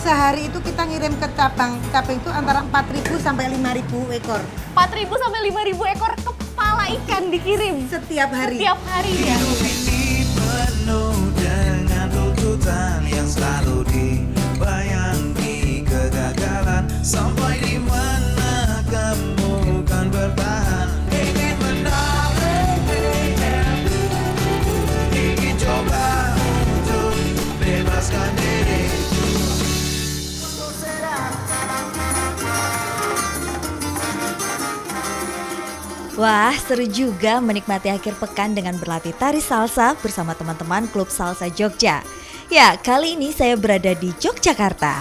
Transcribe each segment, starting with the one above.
sehari itu kita ngirim ke cabang itu antara 4.000 sampai 5.000 ekor. 4.000 sampai 5.000 ekor kepala ikan dikirim Setiap hari. setiap hari ya. Ini penuh dengan tuntutan yang selalu dibayangi kegagalan. Sampai di mana kamu kan bertahan? Ingin menang, ingin coba untuk bebaskan diri. Wah, seru juga menikmati akhir pekan dengan berlatih tari salsa bersama teman-teman klub salsa Jogja. Ya, kali ini saya berada di Yogyakarta.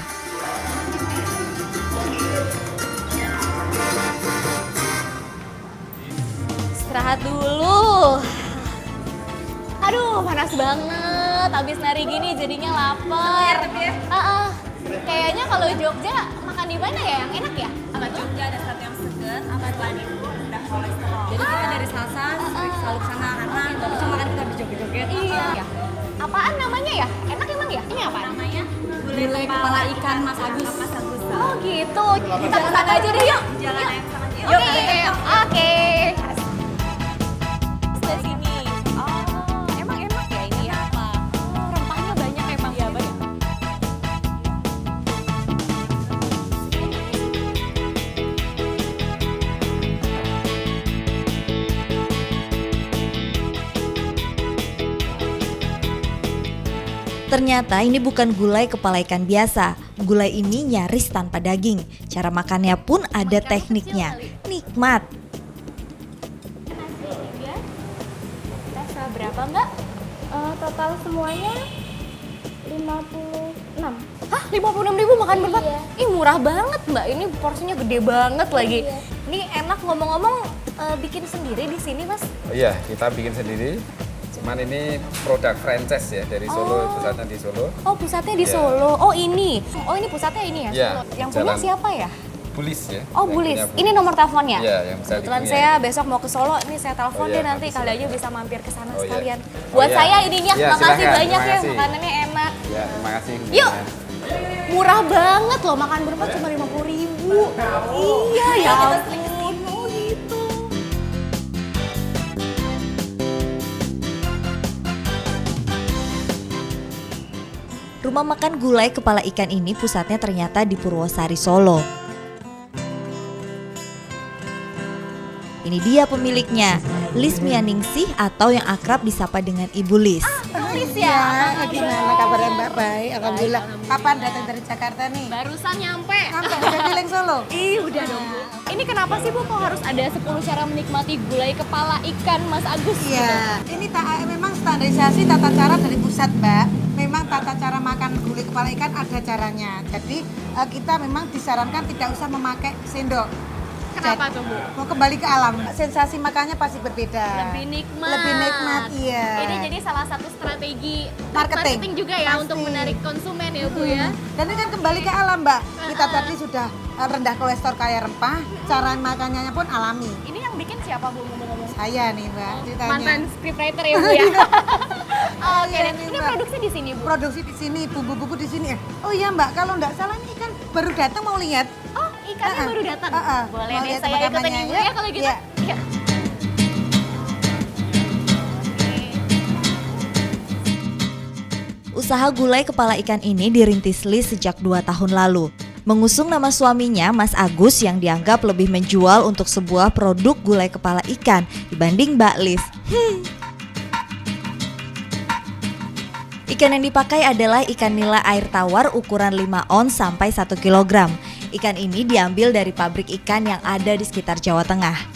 Istirahat dulu. Aduh, panas banget. Habis nari gini jadinya lapar. Kayaknya kalau Jogja makan di mana ya yang enak ya? Apa tuh? Jogja ada sate yang seger, apa lagi udah kolesterol. Jadi kita dari salsa selalu ke sana karena nggak bisa makan kita berjoget-joget. Iya. Apaan namanya ya? Enak emang ya? Ini apa? Namanya gulai kepala ikan Mas Agus. Mas Agus. Oh gitu. Kita ke sana aja deh yuk. Jalan Yuk. yang sangat yuk. Oke. Dari sini. Oh, emang enak ya ini ya? Oh, rempahnya banyak emang ya, banyak. Ternyata ini bukan gulai kepala ikan biasa. Gulai ini nyaris tanpa daging. Cara makannya pun ada tekniknya. Nikmat. Rasa berapa Mbak? Total semuanya 56. Hah, 56.000 makan berempat? Iya. Ih, murah banget Mbak. Ini porsinya gede banget lagi. Iya. Ini enak ngomong-ngomong bikin sendiri di sini, Mas. Iya, kita bikin sendiri. Cuman ini produk franchise ya dari Solo, pusatnya di Solo. Oh, pusatnya di Iya. Solo. Oh, ini. Oh, ini pusatnya ini ya, Iya, Solo. Yang punya jalan. siapa ya? Bulis ya. Oh, yang Bulis. punya Ini nomor teleponnya? Iya, yang bisa Kebetulan dihubungi saya ya. besok mau ke Solo, ini saya telepon Oh, deh iya, nanti nanti kali aja silakan. bisa mampir ke sana Oh, iya. sekalian. Oh, Buat iya. saya ininya, Iya, makasih silakan. banyak Terima ya, kasih. makanannya enak. Ya, terima kasih. Yuk. Murah banget loh, makan berempat cuma 50.000. Iya, ya ampun. Oh, gitu. Rumah makan gulai kepala ikan ini pusatnya ternyata di Purwosari, Solo. Ini dia pemiliknya, Lis Mianingsih atau yang akrab disapa dengan Ibu Lis. Tulis Ya, ya. gimana kabarnya Mbak? Baik, alhamdulillah. Kapan datang dari Jakarta nih? Barusan nyampe. Sampai udah keliling Solo. Ih, udah dong, Bu. Ini kenapa sih, Bu, kok harus ada 10 cara menikmati gulai kepala ikan Mas Agus? Iya, ini memang standarisasi tata cara dari pusat, Mbak. Memang tata cara makan gulai kepala ikan ada caranya. Jadi kita memang disarankan tidak usah memakai sendok. Kenapa tuh, Bu? Mau kembali ke alam, sensasi makannya pasti berbeda. Lebih nikmat. Lebih nikmat, iya. Ini jadi salah satu strategi Marketing. juga ya Pasti. untuk menarik konsumen ya, Bu ya. Dan ini kan kembali ke alam, Mbak. Kita tadi sudah rendah kolesterol kaya rempah, cara makannya pun alami. Ini yang bikin siapa, Bu, ngomong-ngomong? Saya nih, Mbak, ceritanya. Mantan scriptwriter ya, Bu ya. Oke, Iya dan nih, ini Mbak. produksi di sini, Bu. Produksi di sini, bumbu-bumbu di sini. Oh iya, Mbak, kalau nggak salah ini kan baru datang mau lihat. Oh, ikannya baru datang. Boleh Mau deh, lihat saya ikutin pemakamannya, Ibu ya? ya kalau gitu. Iya. Yuk. Usaha gulai kepala ikan ini dirintis Lis sejak 2 tahun lalu. Mengusung nama suaminya, Mas Agus, yang dianggap lebih menjual untuk sebuah produk gulai kepala ikan dibanding Mbak Lis. Ikan yang dipakai adalah ikan nila air tawar ukuran 5 ons sampai 1 kg. Ikan ini diambil dari pabrik ikan yang ada di sekitar Jawa Tengah.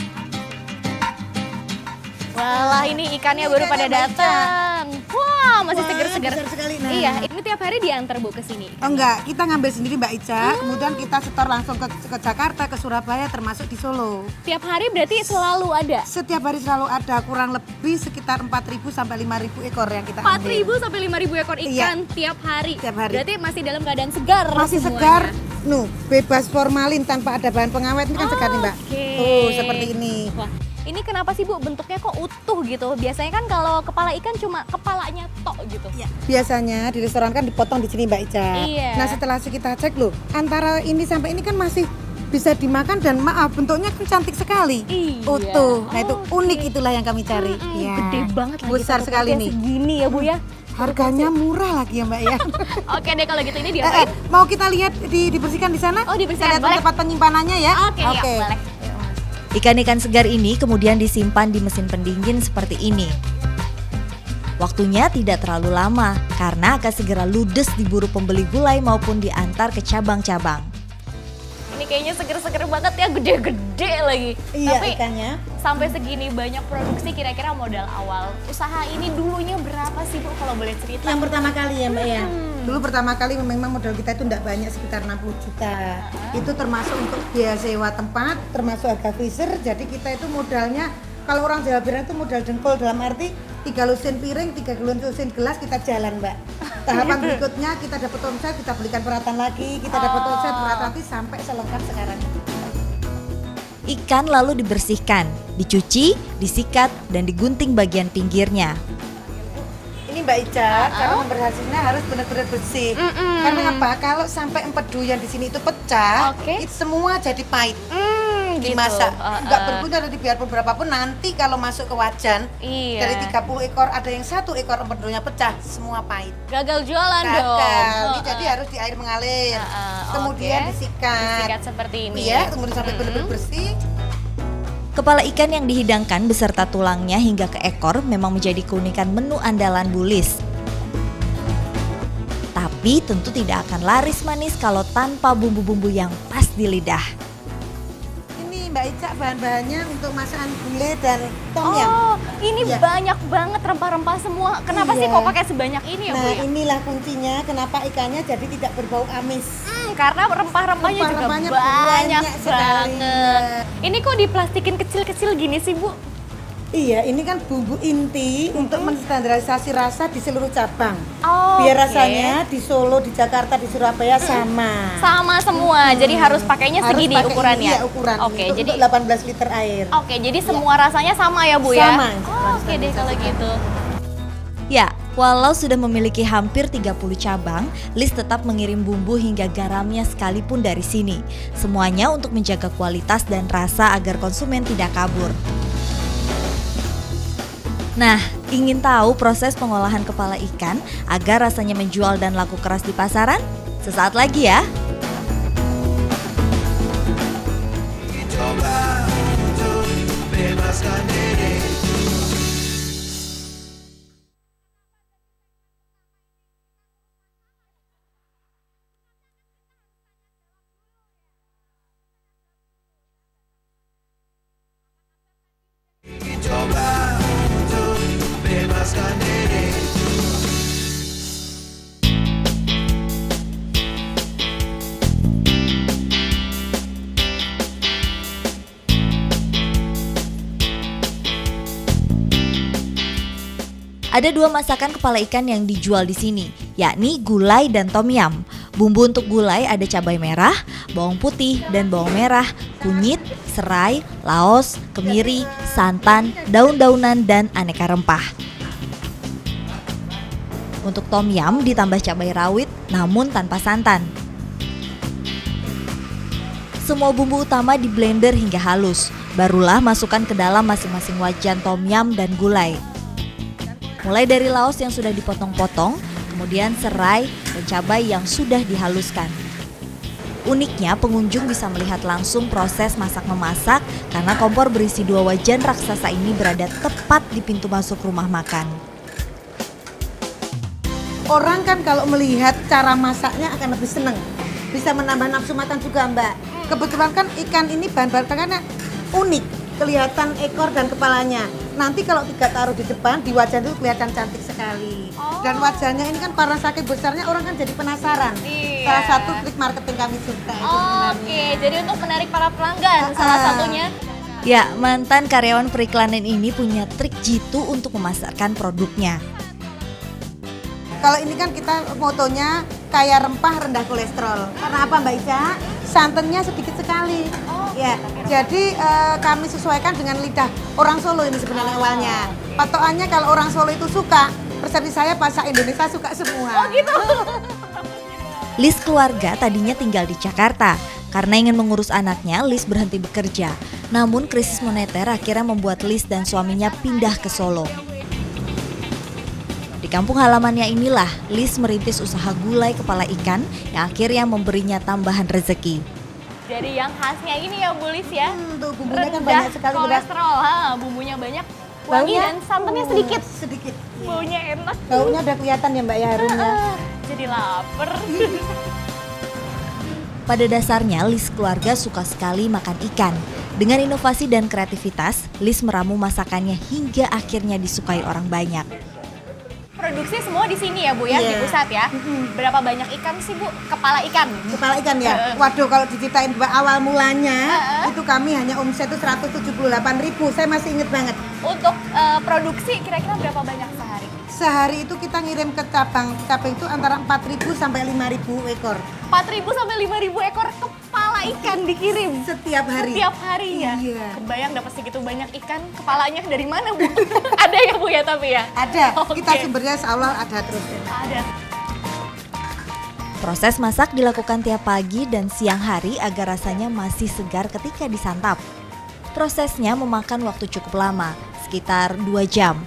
Walah, ini ikannya baru pada Ikannya banyak. datang. Wah, masih Wah, segar-segar. besar sekali, nah. Iya, ini tiap hari diantar, Bu, ke sini. Oh enggak, kita ngambil sendiri Mbak Ica, kemudian kita setor langsung ke Jakarta, ke Surabaya, termasuk di Solo. Tiap hari berarti selalu ada. Setiap hari selalu ada, kurang lebih sekitar 4.000 sampai 5.000 ekor yang kita ambil. 4.000 sampai 5.000 ekor ikan Iya. tiap hari. Tiap hari. Berarti masih dalam keadaan segar. Masih semuanya. segar, bebas formalin tanpa ada bahan pengawet, ini kan segar nih Mbak. Oke. Tuh, seperti ini. Wah, Ini kenapa sih Bu bentuknya kok utuh gitu? Biasanya kan kalau kepala ikan cuma kepalanya tok gitu. Ya, biasanya di restoran kan dipotong di sini Mbak Ica. Iya. Nah setelah kita cek loh, antara ini sampai ini kan masih bisa dimakan dan maaf bentuknya kan cantik sekali. Iya. Utuh. Nah itu Oke. unik itulah yang kami cari. Ya. Gede banget lagi. Besar satu sekali porsinya nih. Segini ya Bu ya. Harganya murah lagi ya Mbak ya. Oke deh kalau gitu ini diapain? Mau kita lihat dibersihkan di sana? Oh, dibersihkan, Kita lihat boleh. tempat penyimpanannya ya. Oke, ya, boleh. Ikan-ikan segar ini kemudian disimpan di mesin pendingin seperti ini. Waktunya tidak terlalu lama karena akan segera ludes diburu pembeli gulai maupun diantar ke cabang-cabang. Ini kayaknya seger-seger banget ya, gede-gede lagi. Iya Tapi ikannya. sampai segini banyak produksi kira-kira modal awal usaha ini dulunya berapa sih Bu kalau boleh cerita? Yang pertama kali ya Mbak ya. Dulu pertama kali memang modal kita itu tidak banyak, sekitar 60 juta. Itu termasuk untuk biaya sewa tempat, termasuk harga freezer. Jadi kita itu modalnya, kalau orang Jawa bilang itu modal dengkul, dalam arti 3 lusin piring, 3 lusin gelas kita jalan Mbak. Tahapan berikutnya kita dapat omset, kita belikan peralatan lagi, kita dapat omset, peralatan lagi sampai selengkap sekarang. Ikan lalu dibersihkan, dicuci, disikat, dan digunting bagian pinggirnya. Ini Mbak Ica, karena memberhasilnya harus benar-benar bersih. Karena apa? Kalau sampai empedu yang di sini itu pecah, Oke. itu semua jadi pahit. Dimasak, nggak berguna, nanti biarpun berapapun nanti kalau masuk ke wajan Iya. dari 30 ekor ada yang 1 ekor empedunya pecah, semua pahit. Gagal jualan dong. Gagal, ini jadi harus di air mengalir, kemudian oke. disikat. Disikat seperti ini. Iya, kemudian sampai benar-benar bersih. Kepala ikan yang dihidangkan beserta tulangnya hingga ke ekor memang menjadi keunikan menu andalan Bulis. Tapi tentu tidak akan laris manis kalau tanpa bumbu-bumbu yang pas di lidah. Ini Mbak Ica bahan-bahannya untuk masakan gulai dan tom yum. Oh, ini Iya. banyak banget rempah-rempah semua. Kenapa sih Iya. kok pakai sebanyak ini ya Bu Nah ya? inilah kuncinya kenapa ikannya jadi tidak berbau amis. Karena rempah-rempahnya juga Rempah-rempahnya banyak banyak sekali. banget. Ini kok diplastikin kecil-kecil gini sih Bu? Iya, ini kan bumbu inti untuk menstandarisasi rasa di seluruh cabang. Oh, Biar oke. rasanya di Solo, di Jakarta, di Surabaya sama. Sama semua, jadi harus pakainya Harus segini pakai ukurannya. ini, iya, ukuran. Oke, Untuk jadi 18 liter air. Oke, jadi semua rasanya sama ya Bu ya? Sama. Oh, oke deh kalau gitu. Ya, walau sudah memiliki hampir 30 cabang, Lis tetap mengirim bumbu hingga garamnya sekalipun dari sini. Semuanya untuk menjaga kualitas dan rasa agar konsumen tidak kabur. Nah, ingin tahu proses pengolahan kepala ikan agar rasanya menjual dan laku keras di pasaran? Sesaat lagi ya. Coba untuk bebaskan diri. Coba untuk bebaskan diri. Ada 2 masakan kepala ikan yang dijual di sini, yakni gulai dan tom yum. Bumbu untuk gulai ada cabai merah, bawang putih dan bawang merah, kunyit, serai, laos, kemiri, santan, daun-daunan dan aneka rempah. Untuk tom yum ditambah cabai rawit namun tanpa santan. Semua bumbu utama di blender hingga halus, barulah masukkan ke dalam masing-masing wajan tom yum dan gulai. Mulai dari laos yang sudah dipotong-potong, kemudian serai dan cabai yang sudah dihaluskan. Uniknya pengunjung bisa melihat langsung proses masak-memasak karena kompor berisi 2 wajan raksasa ini berada tepat di pintu masuk rumah makan. Orang kan kalau melihat cara masaknya akan lebih seneng. Bisa menambah nafsu makan juga Mbak. Kebetulan kan ikan ini bahan bakarnya unik. Kelihatan ekor dan kepalanya. Nanti kalau tidak taruh di depan, di wajan itu kelihatan cantik sekali. Dan wajahnya ini kan karena saking besarnya orang kan jadi penasaran. Iya. Salah satu trik marketing kami juga itu sebenarnya. Oke, jadi untuk menarik para pelanggan salah satunya. Ya, mantan karyawan periklanan ini punya trik jitu untuk memasarkan produknya. Kalau ini kan kita motonya kaya rempah rendah kolesterol. Karena apa Mbak Ica? Santannya sedikit sekali. Ya, jadi kami sesuaikan dengan lidah orang Solo ini sebenarnya awalnya. Patokannya kalau orang Solo itu suka, persepsi saya bahasa Indonesia suka semua. Oh gitu. Lis keluarga tadinya tinggal di Jakarta. Karena ingin mengurus anaknya, Lis berhenti bekerja. Namun krisis moneter akhirnya membuat Lis dan suaminya pindah ke Solo. Di kampung halamannya inilah, Lis merintis usaha gulai kepala ikan yang akhirnya memberinya tambahan rezeki. Jadi yang khasnya ini ya Bu Lis ya. Tuh bumbunya kan Rendah banyak sekali udah. kolesterol, bumbunya banyak, wangi dan santannya sedikit. Sedikit. Baunya enak. Baunya udah kelihatan ya Mbak ya harumnya. Jadi lapar. Pada dasarnya, Lis keluarga suka sekali makan ikan. Dengan inovasi dan kreativitas, Lis meramu masakannya hingga akhirnya disukai orang banyak. Produksi semua di sini ya Bu ya, di Iya. pusat ya. Berapa banyak ikan sih Bu? Kepala ikan. Kepala ikan ya. Waduh kalau diceritain Mbak awal mulanya itu kami hanya omset itu 178.000. Saya masih inget banget. Untuk produksi kira-kira berapa banyak sehari? Sehari itu kita ngirim ke cabang itu antara 4.000 sampai 5.000 ekor 4.000 sampai 5.000 ekor kepala ikan dikirim setiap hari. setiap harinya. Iya. Kebayang dapat segitu banyak ikan, kepalanya dari mana Bu? Ada ya Bu ya tapi ya? Ada. Oke. Kita sumbernya insya Allah ada terus. Ada. Proses masak dilakukan tiap pagi dan siang hari agar rasanya masih segar ketika disantap. Prosesnya memakan waktu cukup lama, sekitar 2 jam.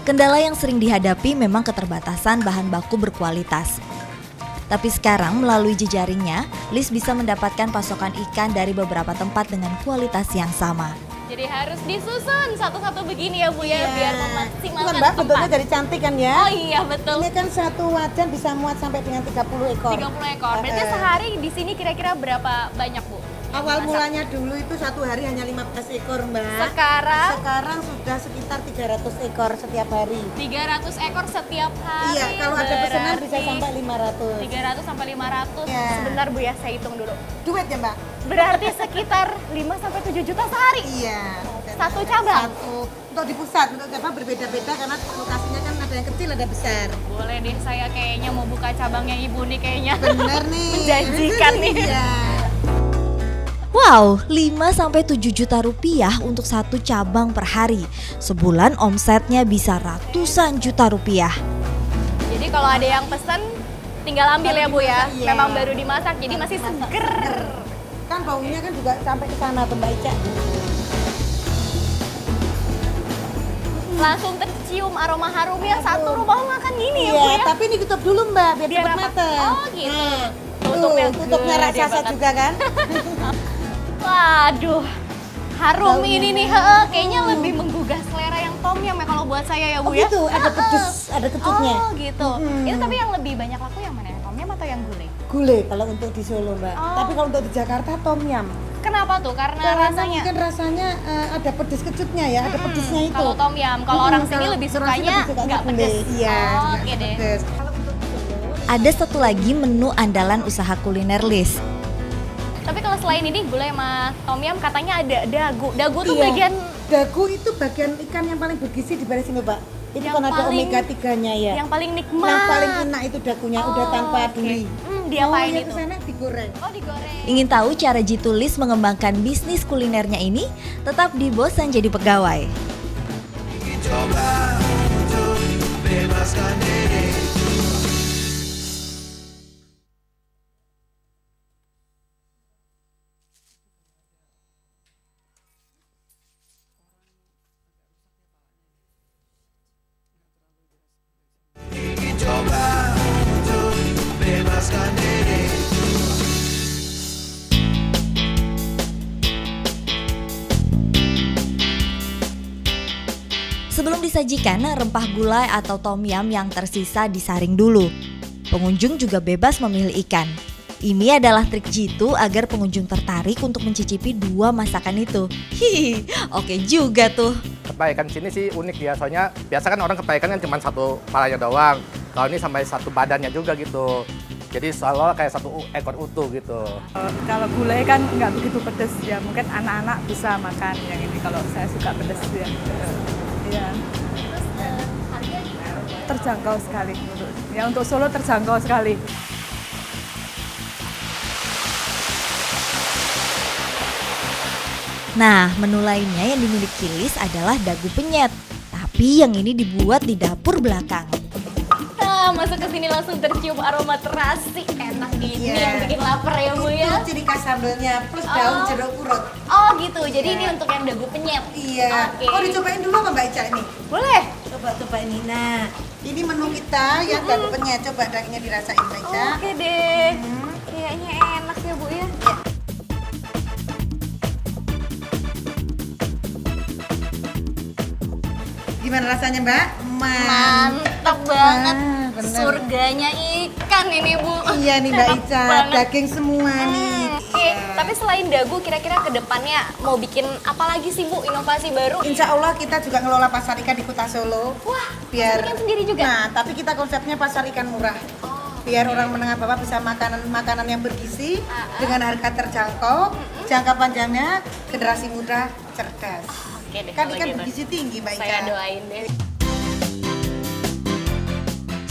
Kendala yang sering dihadapi memang keterbatasan bahan baku berkualitas. Tapi sekarang melalui jejaringnya, Lis bisa mendapatkan pasokan ikan dari beberapa tempat dengan kualitas yang sama. Jadi harus disusun satu-satu begini ya Bu ya, biar memaksimalkan Bukan Mbak, tempat. bentuknya jadi cantik kan ya. Oh iya betul. Ini kan satu wajan bisa muat sampai dengan 30 ekor. 30 ekor. Berarti sehari di sini kira-kira berapa banyak Bu? Awal mulanya dulu itu satu hari hanya 15 ekor Mbak. Sekarang sudah sekitar 300 ekor setiap hari. 300 ekor setiap hari. Iya, kalau ada pesanan bisa berarti sampai 500. 300 sampai 500. Iya. Sebentar Bu ya, saya hitung dulu. Duit ya Mbak? Berarti sekitar 5 sampai 7 juta sehari. Iya. Satu cabang. Satu. Untuk di pusat, untuk cabang berbeda-beda karena lokasinya kan ada yang kecil ada besar. Boleh deh, saya kayaknya mau buka cabangnya Ibu nih kayaknya. Bener nih. Menjanjikan nih. Iya. Wow, 5-7 juta rupiah untuk satu cabang per hari. Sebulan omsetnya bisa ratusan juta rupiah. Jadi kalau ada yang pesen tinggal ambil ya Bu ya. Iya. Memang baru dimasak jadi masih seger. Kan baunya kan juga sampai ke sana tuh Mbak Ica. Langsung tercium aroma harumnya satu rumah makan gini ya Bu Iya, ya. tapi ini tutup dulu Mbak biar Biar cepat apa? mateng. Oh gitu. Tutupnya gede raksasa banget. juga kan. Waduh, harum ini nih, kayaknya lebih menggugah selera yang tom yum ya kalau buat saya ya Bu Oh ya. gitu, ada pedes, ada kecutnya. Oh gitu. Itu tapi yang lebih banyak laku yang mana ya? Tom yum atau yang gulai? Gulai kalau untuk di Solo Mbak. Oh. Tapi kalau untuk di Jakarta tom yum. Kenapa tuh? Karena rasanya. mungkin rasanya ada pedes kecutnya ya, ada pedesnya itu. Kalau tom yum, kalau orang sini Kalau lebih orang sini sukanya lebih sukanya nggak gulai. pedes. Iya, Oh, nggak oke deh. pedes. Ada satu lagi menu andalan usaha kuliner Lis. Tapi kalau selain ini gulai sama tom yum katanya ada dagu. Dagu tuh Iya. bagian Dagu itu bagian ikan yang paling bergizi di balik sini Mbak. Itu Yang kan ada paling- omega 3-nya ya. yang paling nikmat. Yang paling enak itu dagunya udah tanpa oke. duri. Diapain Maunya itu? ke sana digoreng. Oh digoreng. Ingin tahu cara jitu Lis mengembangkan bisnis kulinernya ini? Tetap di Bosan Jadi Pegawai. Coba untuk bebaskan diri. Coba untuk bebaskan diri. Sebelum disajikan, rempah gulai atau tom yum yang tersisa disaring dulu. Pengunjung juga bebas memilih ikan. Ini adalah trik jitu agar pengunjung tertarik untuk mencicipi dua masakan itu. Hihi, oke juga tuh. Kepala ikan sini sih unik ya, soalnya biasa kan orang kepala ikan kan cuma satu kepalanya doang. Kalau ini sampai satu badannya juga gitu. Jadi seolah kayak satu ekor utuh gitu. Kalau gulai kan nggak begitu pedes ya, mungkin anak-anak bisa makan yang ini. Kalau saya suka pedes ya. Iya. Terjangkau sekali untuk Solo terjangkau sekali. Nah, menu lainnya yang dimiliki Lis adalah dagu penyet. Tapi yang ini dibuat di dapur belakang. Nah, masuk ke sini langsung tercium aroma terasi enak gini Iya. yang bikin lapar ya Bu ya. Itu ciri khas sambelnya plus daun jeruk purut. Oh gitu, jadi ini untuk yang dagu penyet. Iya. Oke. Oh, dicobain dulu apa Mbak Ica ini? Boleh? Coba ini. Nah, ini menu kita yang dagu penyet. Coba dagingnya dirasain Mbak Ica. Oke deh. Kayaknya enak ya Bu ya. Gimana rasanya Mbak? Mantap banget. bener. Surganya ikan ini Bu. Iya nih Mbak Enak Ica, banget. daging semua nih. Oke, tapi selain dagu kira-kira ke depannya mau bikin apa lagi sih Bu, inovasi baru? Insya Allah kita juga ngelola pasar ikan di Kota Solo. Wah, Biar bikin sendiri juga? Nah, tapi kita konsepnya pasar ikan murah. Biar orang menengah bawah bisa makanan yang bergizi dengan harga terjangkau, jangka panjangnya generasi muda cerdas. Oke deh, Kan kalau ikan gitu. bergizi tinggi Mbak Ica. Saya doain deh.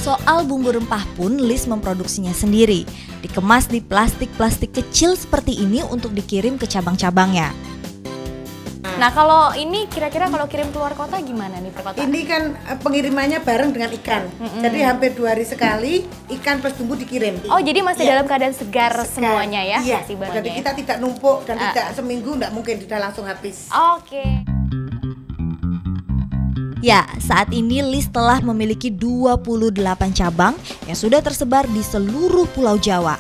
Soal bumbu rempah pun Lis memproduksinya sendiri. Dikemas di plastik-plastik kecil seperti ini untuk dikirim ke cabang-cabangnya. Nah kalau ini kira-kira kalau kirim keluar kota gimana nih Pak Kota? Ini kan pengirimannya bareng dengan ikan. Jadi hampir 2 hari sekali ikan plus bumbu dikirim. Oh jadi masih Iya. dalam keadaan segar semuanya ya? Iya. Masih Jadi barunya ya? kita tidak numpuk dan tidak seminggu nggak mungkin tidak langsung habis. Oke. Ya, saat ini Lis telah memiliki 28 cabang yang sudah tersebar di seluruh Pulau Jawa.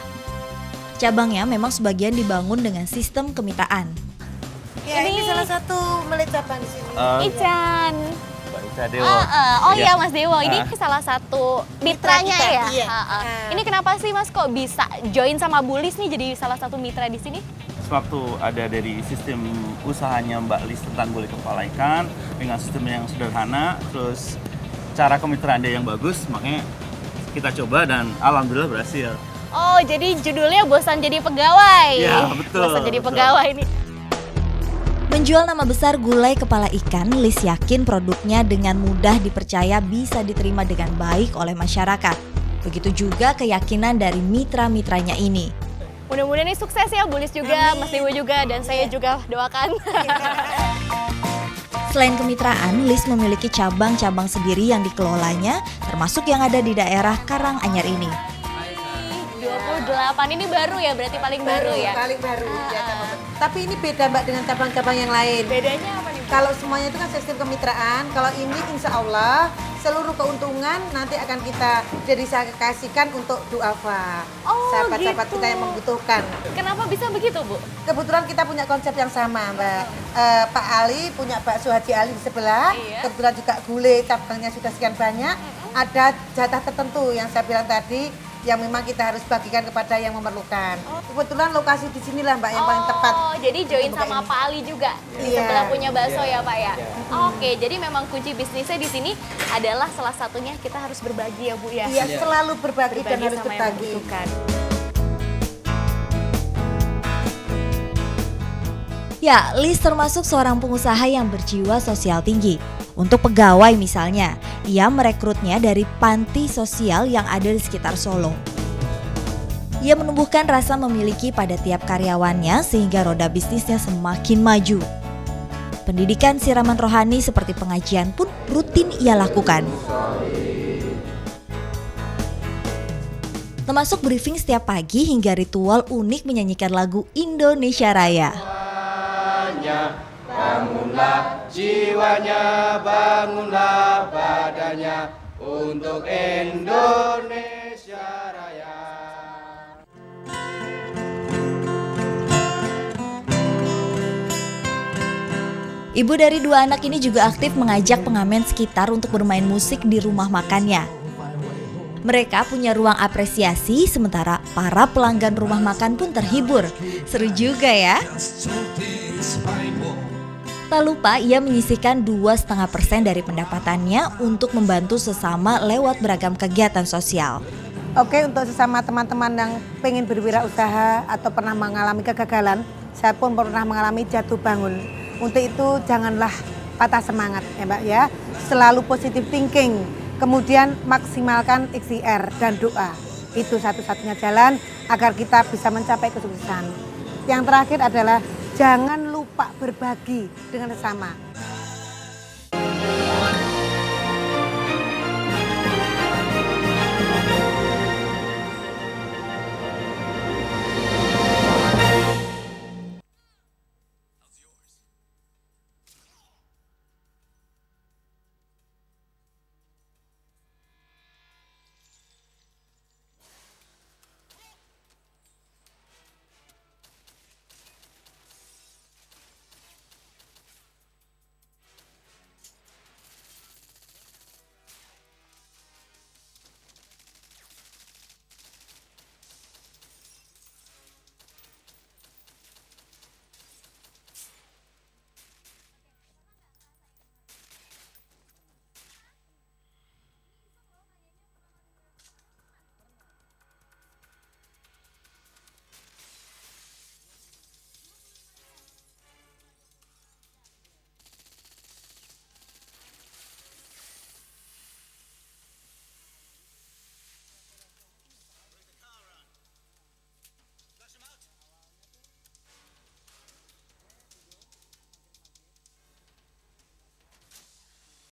Cabangnya memang sebagian dibangun dengan sistem kemitraan. Ya, ini salah satu milik cabang di sini. Ican. Mbak Dewo. Oh iya Mas Dewo, ini salah satu mitranya kita, ya? iya. Ini kenapa sih Mas kok bisa join sama Bu Lis nih jadi salah satu mitra di sini? Sewaktu ada dari sistem usahanya Mbak Lis tentang gulai kepala ikan dengan sistem yang sederhana, terus cara kemitraannya yang bagus, makanya kita coba dan alhamdulillah berhasil. Oh jadi judulnya bosan jadi pegawai? Iya, betul, Bosan jadi betul. pegawai nih. Menjual nama besar gulai kepala ikan, Lis yakin produknya dengan mudah dipercaya bisa diterima dengan baik oleh masyarakat. Begitu juga keyakinan dari mitra-mitranya ini. Mudah-mudahan ini sukses ya Bu Lis juga, Mas Dewo juga, dan saya juga doakan. Selain kemitraan, Lis memiliki cabang-cabang sendiri yang dikelolanya, termasuk yang ada di daerah Karanganyar ini. 28 ini baru ya, berarti paling baru ya? Paling baru. Ya, cabang. Tapi ini beda Mbak dengan cabang-cabang yang lain. Bedanya apa nih? Kalau semuanya itu kan sistem kemitraan, kalau ini insya Allah seluruh keuntungan nanti akan kita dedikasikan untuk duafa. Oh, Sahabat-sahabat gitu. kita yang membutuhkan. Kenapa bisa begitu Bu? Kebetulan kita punya konsep yang sama Mbak. Pak Ali punya bakso Haji Ali di sebelah. Iya. Kebetulan juga gulai cabangnya sudah sekian banyak. Ada jatah tertentu yang saya bilang tadi yang memang kita harus bagikan kepada yang memerlukan. Kebetulan lokasi di sinilah Mbak yang paling tepat. Oh, jadi join untuk sama ini. Pak Ali juga. Iya. Setelah punya bakso ya Pak ya. Oke, jadi memang kunci bisnisnya di sini adalah salah satunya kita harus berbagi ya Bu ya. Iya, selalu berbagi dan harus sama yang berbagi. membutuhkan. Ya, Lis termasuk seorang pengusaha yang berjiwa sosial tinggi. Untuk pegawai misalnya, ia merekrutnya dari panti sosial yang ada di sekitar Solo. Ia menumbuhkan rasa memiliki pada tiap karyawannya sehingga roda bisnisnya semakin maju. Pendidikan siraman rohani seperti pengajian pun rutin ia lakukan. Termasuk briefing setiap pagi hingga ritual unik menyanyikan lagu Indonesia Raya. Bangunlah jiwanya, bangunlah badannya untuk Indonesia Raya. Ibu dari 2 anak ini juga aktif mengajak pengamen sekitar untuk bermain musik di rumah makannya. Mereka punya ruang apresiasi, sementara para pelanggan rumah makan pun terhibur. Seru juga ya. Tak lupa ia menyisihkan 2,5% dari pendapatannya untuk membantu sesama lewat beragam kegiatan sosial. Oke, untuk sesama teman-teman yang pengen berwirausaha atau pernah mengalami kegagalan, saya pun pernah mengalami jatuh bangun. Untuk itu janganlah patah semangat ya Mbak ya. Selalu positive thinking, kemudian maksimalkan ikhtiar dan doa. Itu satu-satunya jalan agar kita bisa mencapai kesuksesan. Yang terakhir adalah jangan lupa lupa berbagi dengan sesama.